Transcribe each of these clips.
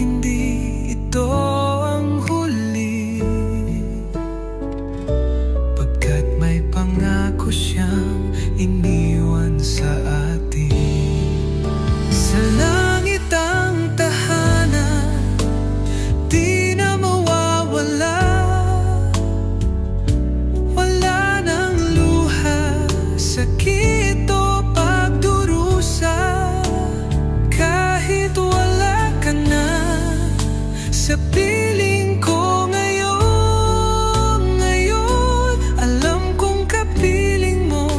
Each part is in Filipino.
hindi ito ang huli, pagkat may pangako siyang iniwan sa atin. Sa langit ang tahanan, di na mawawala. Wala nang luha, sakit o pagdurusa. Kahit wala ka na sa piling ko ngayon, alam kong kapiling mo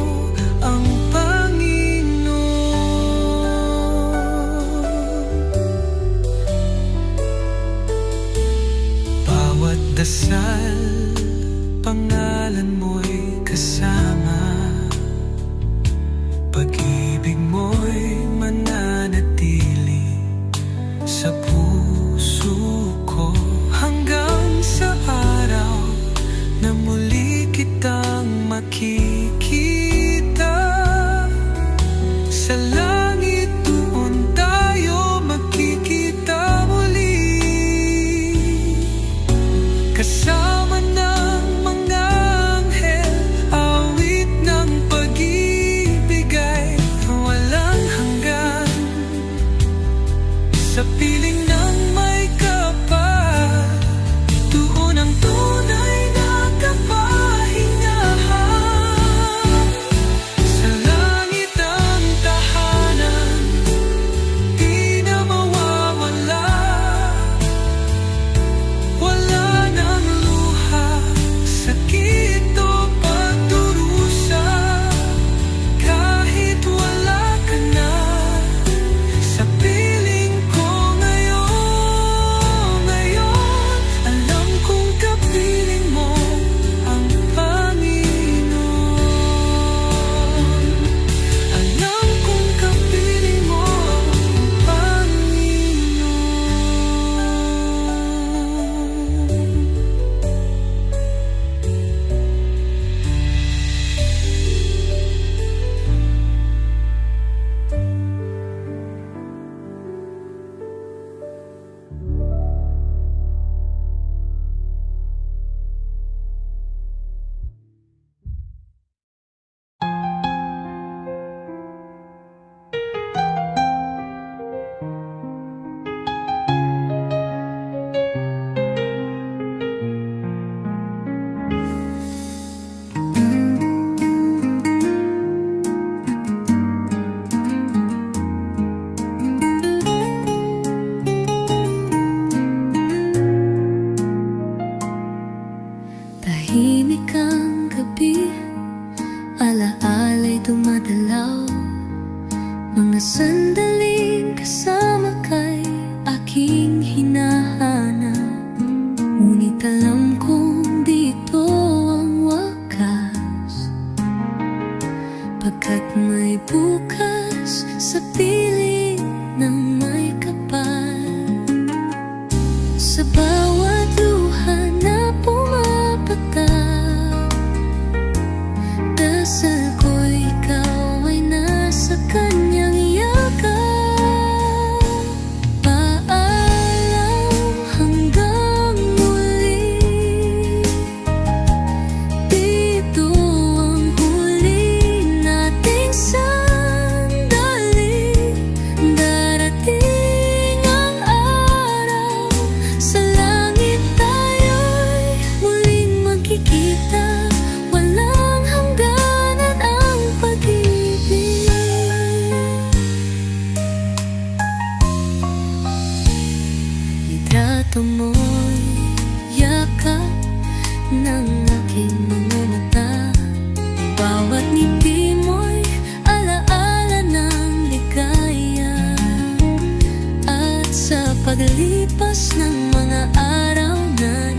ang Panginoon. Bawat dasal, pangalan mo'y kasama. Pag-ibig mo'y mananatili sa puso ko, hanggang sa araw na muli kitang makikita. Sa langit doon tayo magkikita muli, kasama ng mga anghel, awit ng pag-ibig ay walang hanggan. Sa piling ng may kapal, doon ang tunay na kapahingahan. Sa langit ang tahanan, di na mawawala. Wala nang luha, sakit o pagdurusa. Kahit wala ka na sa piling ko ngayon, alam kong kapiling mo ang Panginoon. Alam kong kapiling mo ang tahimik ang gabi, alaala'y dumadalaw. Mga sandaling kasama kay aking hinahanap, ngunit alam kong dito ang wakas, pagkat may bukas sa piling ng may kapal. Sa bawat luha na pumapatak, dasal ko'y ikaw ay nasa kanyang yakap. Paalam hanggang muli, dito ang huli nating sandali. Darating ang araw, sa langit tayo'y muling magkikita. Walang hangganan ang pag-ibig. Litrato mo'y yakap ng aking mga mata. Bawat ngiti mo'y alaala ng ligaya. At sa paglipas ng mga araw na